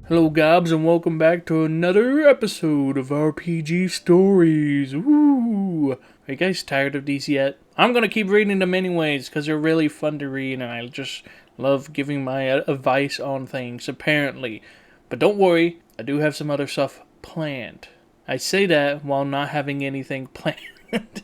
Hello, gobs, and welcome back to another episode of RPG Stories. Woo! Are you guys tired of these yet? I'm gonna keep reading them anyways, because they're really fun to read, and I just love giving my advice on things, apparently. But don't worry, I do have some other stuff planned. I say that while not having anything planned.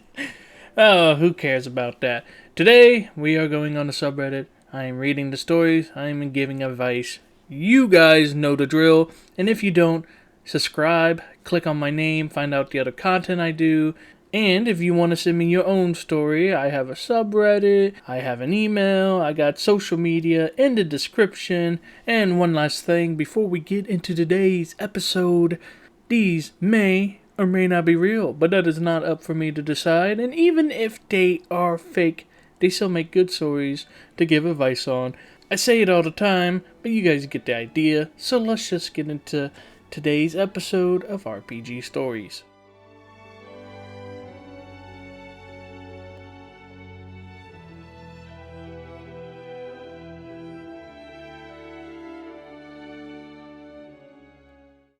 Oh, who cares about that? Today, we are going on the subreddit. I am reading the stories, I am giving advice. You guys know the drill, and if you don't, subscribe, click on my name, find out the other content I do, and if you want to send me your own story, I have a subreddit, I have an email, I got social media in the description, and one last thing before we get into today's episode, these may or may not be real, but that is not up for me to decide, and even if they are fake, they still make good stories to give advice on. I say it all the time, but you guys get the idea, so let's just get into today's episode of RPG Stories.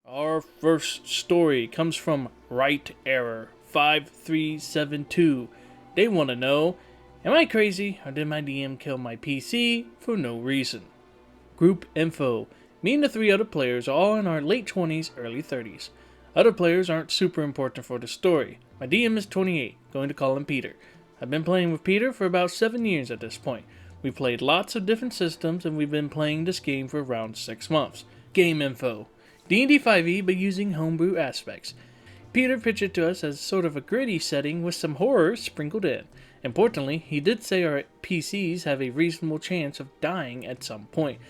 Our first story comes from Right Error 5372. They want to know, am I crazy, or did my DM kill my PC for no reason? Group info. Me and the 3 other players are all in our late 20s, early 30s. Other players aren't super important for the story. My DM is 28, going to call him Peter. I've been playing with Peter for about 7 years at this point. We've played lots of different systems, and we've been playing this game for around 6 months. Game info. D&D 5e, but using homebrew aspects. Peter pitched it to us as sort of a gritty setting with some horror sprinkled in. Importantly, he did say our PCs have a reasonable chance of dying at some point.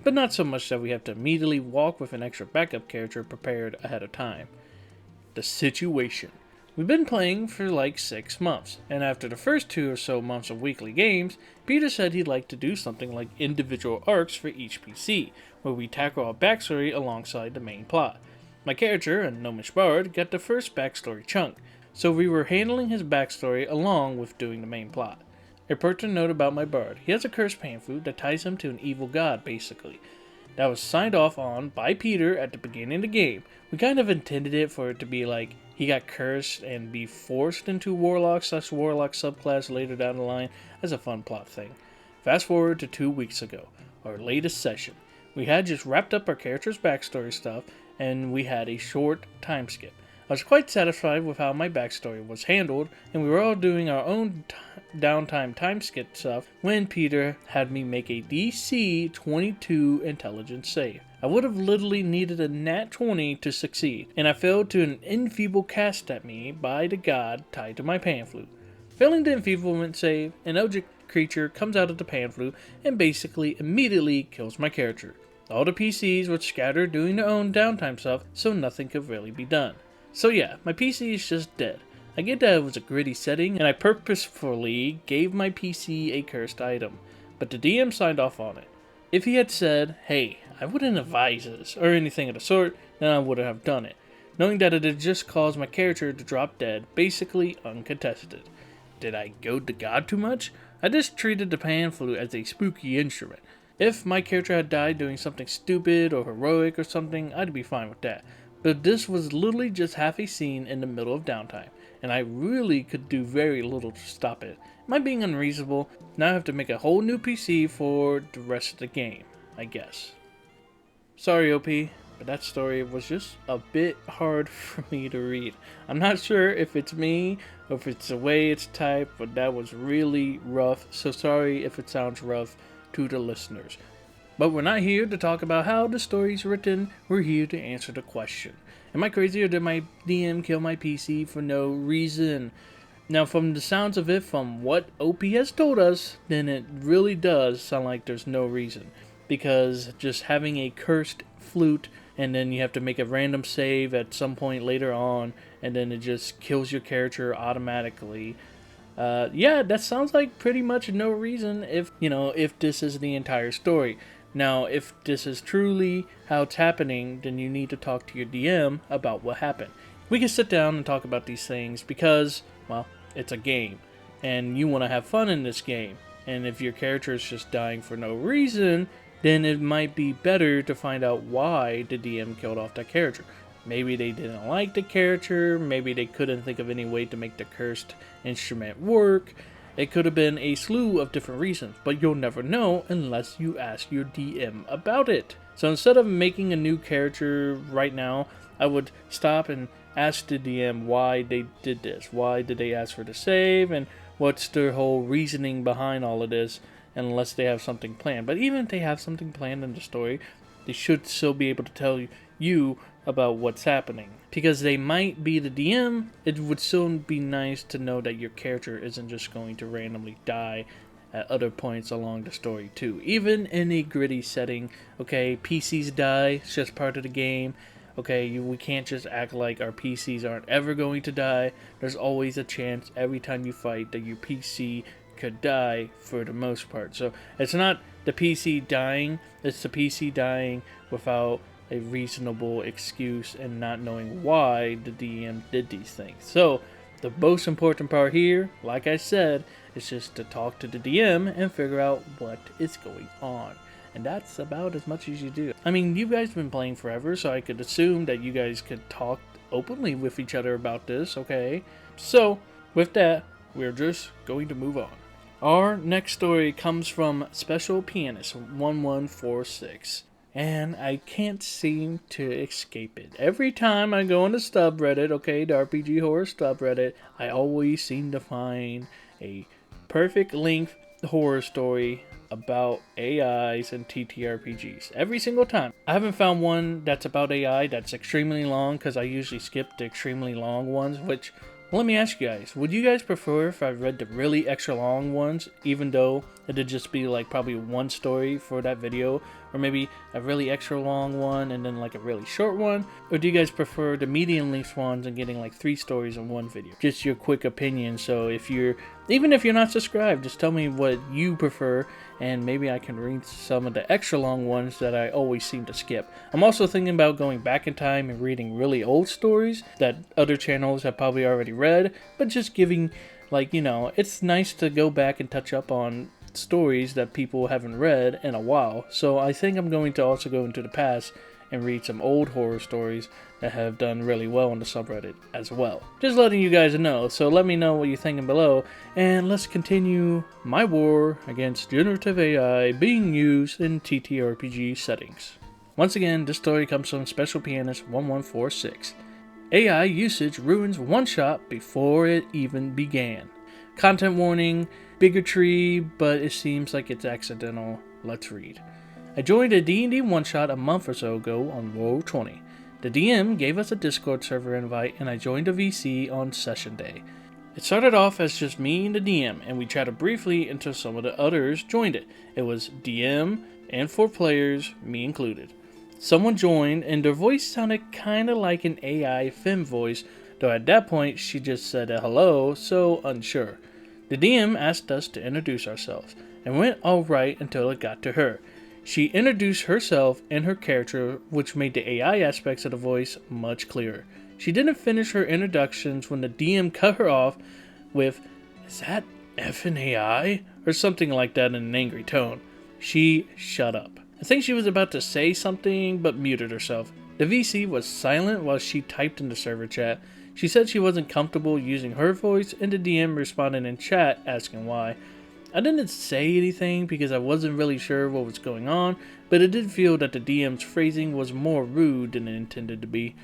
But not so much that we have to immediately walk with an extra backup character prepared ahead of time. The situation. We've been playing for like 6 months, and after the first 2 or so months of weekly games, Peter said he'd like to do something like individual arcs for each PC, where we tackle a backstory alongside the main plot. My character, a gnomish bard, got the first backstory chunk, so we were handling his backstory along with doing the main plot. A pertinent note about my bard: he has a cursed pan flute that ties him to an evil god, basically. That was signed off on by Peter at the beginning of the game. We kind of intended it for it to be like he got cursed and be forced into warlock subclass later down the line as a fun plot thing. Fast forward to 2 weeks ago, our latest session. We had just wrapped up our character's backstory stuff, and we had a short time skip. I was quite satisfied with how my backstory was handled, and we were all doing our own downtime time skip stuff when Peter had me make a DC 22 intelligence save. I would have literally needed a nat 20 to succeed, and I failed to an enfeeble cast at me by the god tied to my pan flute. Failing the enfeeblement save, an eldritch creature comes out of the pan flute and basically immediately kills my character. All the PCs were scattered doing their own downtime stuff, so nothing could really be done. So yeah, my PC is just dead. I get that it was a gritty setting, and I purposefully gave my PC a cursed item, but the DM signed off on it. If he had said, hey, I wouldn't advise this, or anything of the sort, then I would have done it, knowing that it had just caused my character to drop dead, basically uncontested. Did I goad the god too much? I just treated the pan flute as a spooky instrument. If my character had died doing something stupid or heroic or something, I'd be fine with that. But this was literally just half a scene in the middle of downtime, and I really could do very little to stop it. Am I being unreasonable? Now I have to make a whole new PC for the rest of the game, I guess. Sorry, OP, but that story was just a bit hard for me to read. I'm not sure if it's me or if it's the way it's typed, but that was really rough, so sorry if it sounds rough to the listeners. But we're not here to talk about how the story's written, we're here to answer the question. Am I crazy, or did my DM kill my PC for no reason? Now, from the sounds of it, from what OP has told us, then it really does sound like there's no reason. Because just having a cursed flute, and then you have to make a random save at some point later on, and then it just kills your character automatically. Yeah, that sounds like pretty much no reason if this is the entire story. Now, if this is truly how it's happening, then you need to talk to your DM about what happened. We can sit down and talk about these things because, well, it's a game, and you want to have fun in this game. And if your character is just dying for no reason, then it might be better to find out why the DM killed off that character. Maybe they didn't like the character, maybe they couldn't think of any way to make the cursed instrument work. It could have been a slew of different reasons, but you'll never know unless you ask your DM about it. So instead of making a new character right now, I would stop and ask the DM why they did this. Why did they ask for the save, and what's their whole reasoning behind all of this, unless they have something planned. But even if they have something planned in the story, they should still be able to tell you about what's happening. Because they might be the DM, it would still be nice to know that your character isn't just going to randomly die at other points along the story too. Even in a gritty setting, okay, PCs die, it's just part of the game. Okay, we can't just act like our PCs aren't ever going to die. There's always a chance every time you fight that your PC could die for the most part. So it's not the PC dying, it's the PC dying without a reasonable excuse and not knowing why the DM did these things. So the most important part here, like I said, is just to talk to the DM and figure out what is going on. And that's about as much as you do. I mean, you guys have been playing forever, so I could assume that you guys could talk openly with each other about this, okay? So, with that, we're just going to move on. Our next story comes from Special Pianist 1146. And I can't seem to escape it. Every time I go on the subreddit, okay, the RPG horror subreddit, I always seem to find a perfect length horror story about AIs and TTRPGs. Every single time. I haven't found one that's about AI that's extremely long, because I usually skip the extremely long ones, which, let me ask you guys, would you guys prefer if I read the really extra long ones, even though it'd just be like probably one story for that video, or maybe a really extra long one and then like a really short one? Or do you guys prefer the medium length ones and getting like 3 stories in one video? Just your quick opinion. So even if you're not subscribed, just tell me what you prefer, and maybe I can read some of the extra long ones that I always seem to skip. I'm also thinking about going back in time and reading really old stories that other channels have probably already read, but just giving, like, you know, it's nice to go back and touch up on stories that people haven't read in a while. So I think I'm going to also go into the past and read some old horror stories that have done really well on the subreddit as well. Just letting you guys know, so let me know what you're thinking below, and let's continue my war against generative AI being used in TTRPG settings. Once again, this story comes from Special Pianist 1146. AI usage ruins one-shot before it even began. Content warning, bigotry, but it seems like it's accidental. Let's read. I joined a D&D one-shot a month or so ago on Roll20. The DM gave us a Discord server invite, and I joined a VC on session day. It started off as just me and the DM, and we chatted briefly until some of the others joined it. It was DM and 4 players, me included. Someone joined, and their voice sounded kinda like an AI femme voice, though at that point she just said a hello, so unsure. The DM asked us to introduce ourselves, and went alright until it got to her. She introduced herself and her character, which made the AI aspects of the voice much clearer. She didn't finish her introductions when the DM cut her off with, "Is that effing AI?" or something like that in an angry tone. She shut up. I think she was about to say something, but muted herself. The VC was silent while she typed in the server chat. She said she wasn't comfortable using her voice, and the DM responded in chat asking why. I didn't say anything because I wasn't really sure what was going on, but it did feel that the DM's phrasing was more rude than it intended to be.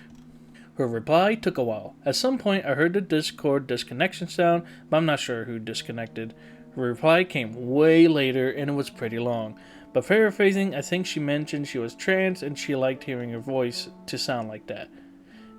Her reply took a while. At some point I heard the Discord disconnection sound, but I'm not sure who disconnected. Her reply came way later and it was pretty long. But paraphrasing, I think she mentioned she was trans and she liked hearing her voice to sound like that.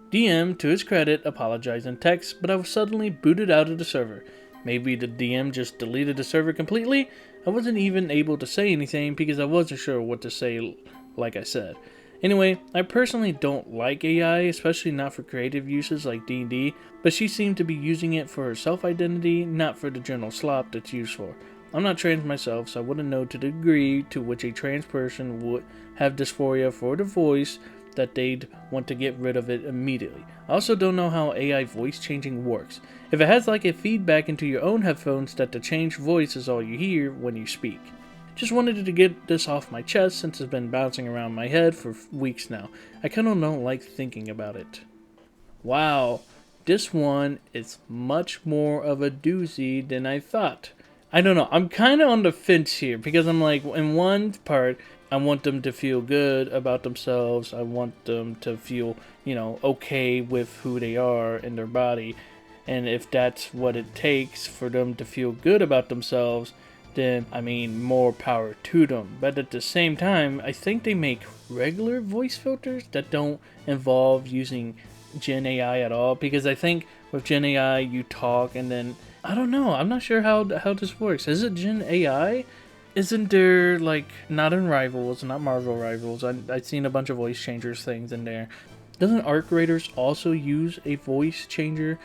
DM, to his credit, apologized in text, but I was suddenly booted out of the server. Maybe the DM just deleted the server completely? I wasn't even able to say anything because I wasn't sure what to say, like I said. Anyway, I personally don't like AI, especially not for creative uses like D&D, but she seemed to be using it for her self-identity, not for the general slop that's used for. I'm not trans myself, so I wouldn't know to the degree to which a trans person would have dysphoria for the voice that they'd want to get rid of it immediately. I also don't know how AI voice changing works. If it has like a feedback into your own headphones that the changed voice is all you hear when you speak. Just wanted to get this off my chest since it's been bouncing around my head for weeks now. I kind of don't like thinking about it. Wow, this one is much more of a doozy than I thought. I don't know, I'm kind of on the fence here because I'm like, in one part, I want them to feel good about themselves. I want them to feel, okay with who they are in their body. And if that's what it takes for them to feel good about themselves, then, more power to them. But at the same time, I think they make regular voice filters that don't involve using Gen AI at all. Because I think with Gen AI, you talk and then, I don't know, I'm not sure how this works. Is it Gen AI? Isn't there, not in Rivals, not Marvel Rivals, I've seen a bunch of voice changers things in there. Doesn't Arc Raiders also use a voice changer?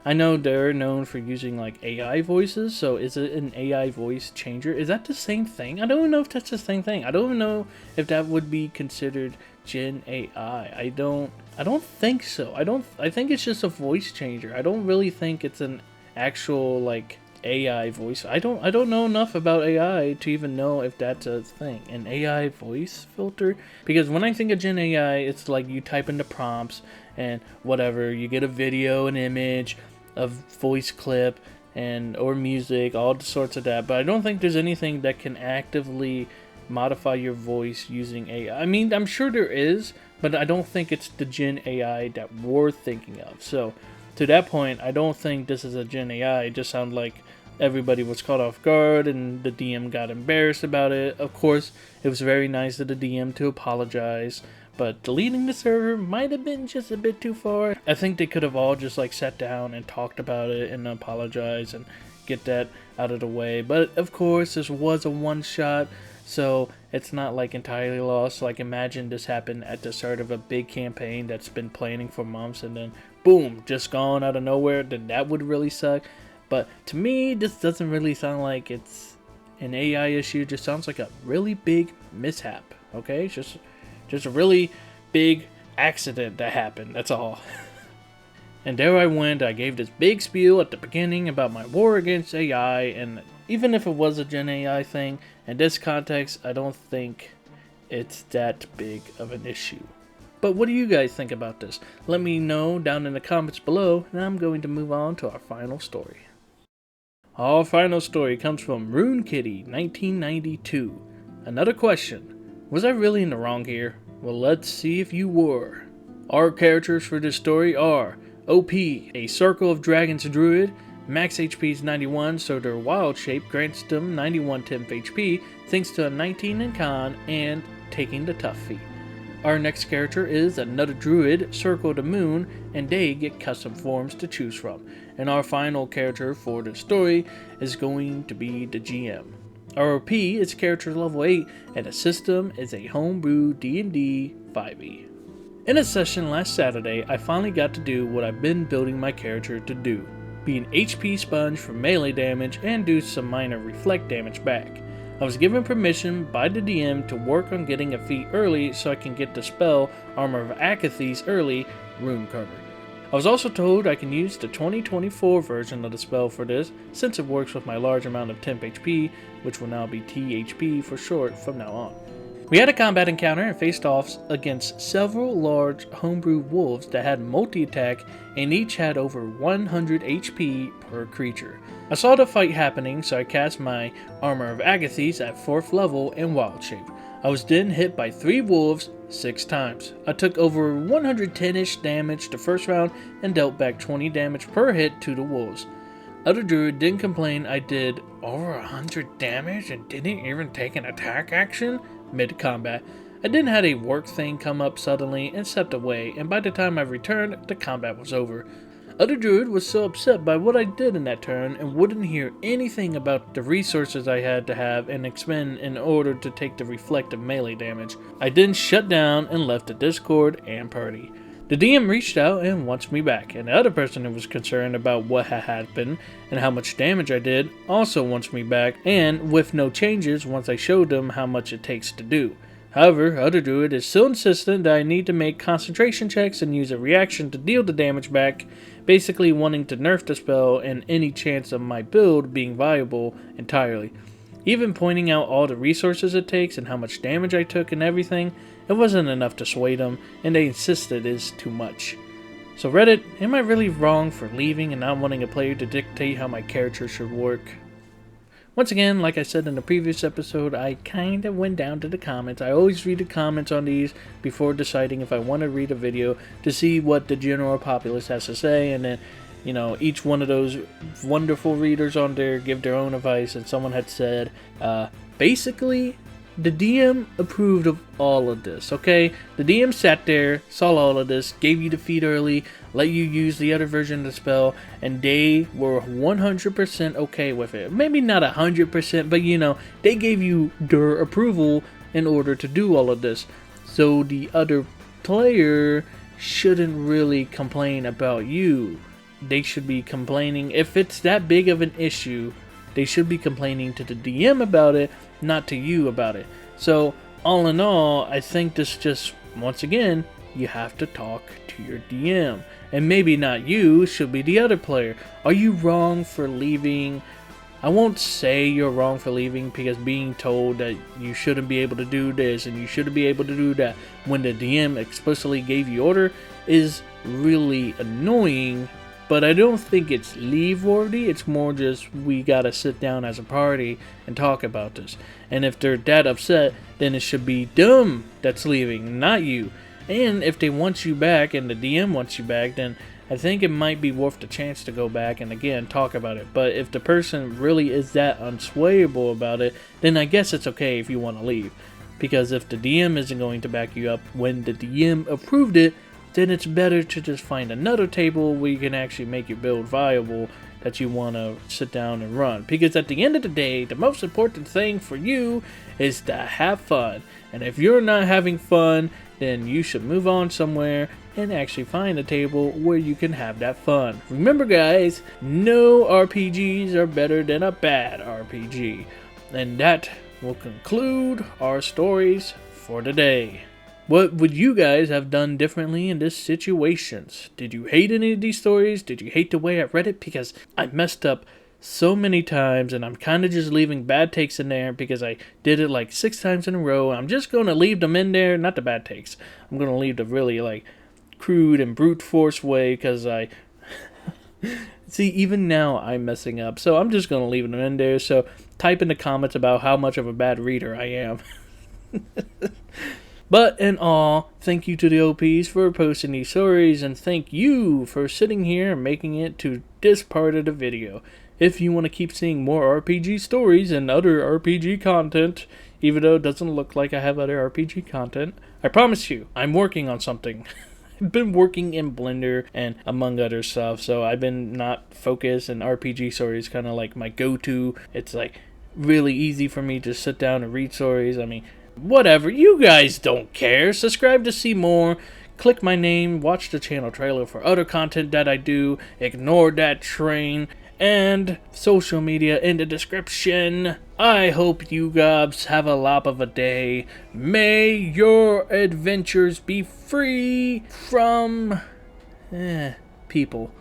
I know they're known for using AI voices, so is it an AI voice changer? Is that the same thing? I don't even know if that's the same thing. I don't even know if that would be considered Gen AI. I don't think so. I think it's just a voice changer. I don't really think it's an actual AI voice. I don't know enough about AI to even know if that's a thing. An AI voice filter? Because when I think of Gen AI, it's like you type in the prompts and whatever, you get a video, an image, a voice clip, or music, all sorts of that. But I don't think there's anything that can actively modify your voice using AI. I'm sure there is, but I don't think it's the Gen AI that we're thinking of. So to that point, I don't think this is a Gen AI. It just sounded like everybody was caught off guard and the DM got embarrassed about it. Of course, it was very nice of the DM to apologize, but deleting the server might have been just a bit too far. I think they could have all just sat down and talked about it and apologized and get that out of the way. But of course, this was a one shot, so it's not entirely lost. Imagine this happened at the start of a big campaign that's been planning for months and then boom, just gone out of nowhere. Then that would really suck. But to me, this doesn't really sound like it's an AI issue. It just sounds like a really big mishap. Okay, it's just a really big accident that happened. That's all. And there I went. I gave this big spiel at the beginning about my war against AI, and even if it was a Gen AI thing, in this context, I don't think it's that big of an issue. But what do you guys think about this? Let me know down in the comments below, and I'm going to move on to our final story. Our final story comes from Rune Kitty 1992. Another question. Was I really in the wrong here? Well, let's see if you were. Our characters for this story are OP, a Circle of Dragons druid. Max HP is 91, so their wild shape grants them 91 temp HP thanks to a 19 in con and taking the tough feat. Our next character is another druid, Circle the Moon, and they get custom forms to choose from. And our final character for the story is going to be the GM. Our OP is character level 8, and the system is a homebrew D&D 5e. In a session last Saturday, I finally got to do what I've been building my character to do. Be an HP sponge for melee damage and do some minor reflect damage back. I was given permission by the DM to work on getting a feat early so I can get the spell Armor of Akathi's early rune cover. I was also told I can use the 2024 version of the spell for this since it works with my large amount of temp HP, which will now be THP for short from now on. We had a combat encounter and faced off against several large homebrew wolves that had multi-attack and each had over 100 HP per creature. I saw the fight happening, so I cast my Armor of Agathis at 4th level in Wild Shape. I was then hit by 3 wolves 6 times. I took over 110-ish damage the first round and dealt back 20 damage per hit to the wolves. Other druid didn't complain I did over 100 damage and didn't even take an attack action mid-combat. I then had a work thing come up suddenly and stepped away, and by the time I returned, the combat was over. Other druid was so upset by what I did in that turn and wouldn't hear anything about the resources I had to have and expend in order to take the reflective melee damage. I then shut down and left the Discord and party. The DM reached out and wants me back, and the other person who was concerned about what had happened and how much damage I did also wants me back, and with no changes once I showed them how much it takes to do. However, other druid is so insistent that I need to make concentration checks and use a reaction to deal the damage back, basically wanting to nerf the spell and any chance of my build being viable entirely. Even pointing out all the resources it takes and how much damage I took and everything, it wasn't enough to sway them, and they insisted it is too much. So Reddit, am I really wrong for leaving and not wanting a player to dictate how my character should work? Once again, like I said in the previous episode, I kind of went down to the comments. I always read the comments on these before deciding if I want to read a video to see what the general populace has to say, and then, you know, each one of those wonderful readers on there give their own advice, and someone had said, basically, the DM approved of all of this, okay? The DM sat there, saw all of this, gave you the feed early, let you use the other version of the spell, and they were 100% okay with it. Maybe not 100%, but you know, they gave you their approval in order to do all of this. So the other player shouldn't really complain about you. They should be complaining, if it's that big of an issue, they should be complaining to the DM about it, not to you about it. So, all in all, I think this just, once again, you have to talk to your DM. And maybe not you, should be the other player. Are you wrong for leaving? I won't say you're wrong for leaving, because being told that you shouldn't be able to do this and you shouldn't be able to do that when the DM explicitly gave you order is really annoying. But I don't think it's leave-worthy, it's more just we gotta sit down as a party and talk about this. And if they're that upset, then it should be them that's leaving, not you. And if they want you back and the DM wants you back, then I think it might be worth the chance to go back and again talk about it. But if the person really is that unswayable about it, then I guess it's okay if you want to leave. Because if the DM isn't going to back you up when the DM approved it, then it's better to just find another table where you can actually make your build viable that you want to sit down and run. Because at the end of the day, the most important thing for you is to have fun. And if you're not having fun, then you should move on somewhere and actually find a table where you can have that fun. Remember guys, no RPGs are better than a bad RPG. And that will conclude our stories for today. What would you guys have done differently in this situations? Did you hate any of these stories? Did you hate the way I read it? Because I messed up so many times and I'm kind of just leaving bad takes in there because I did it like 6 times in a row. I'm just going to leave them in there, not the bad takes. I'm going to leave the really like crude and brute force way because I... See, even now I'm messing up. So I'm just going to leave them in there. So type in the comments about how much of a bad reader I am. But in all, thank you to the OPs for posting these stories, and thank you for sitting here and making it to this part of the video. If you want to keep seeing more RPG stories and other RPG content, even though it doesn't look like I have other RPG content, I promise you, I'm working on something. I've been working in Blender and among other stuff, so I've been not focused, and RPG stories kind of like my go-to. It's like really easy for me to sit down and read stories. I mean, whatever, you guys don't care. Subscribe to see more. Click my name, watch the channel trailer for other content that I do. Ignore that train. And social media in the description. I hope you gobs have a lop of a day. May your adventures be free from people.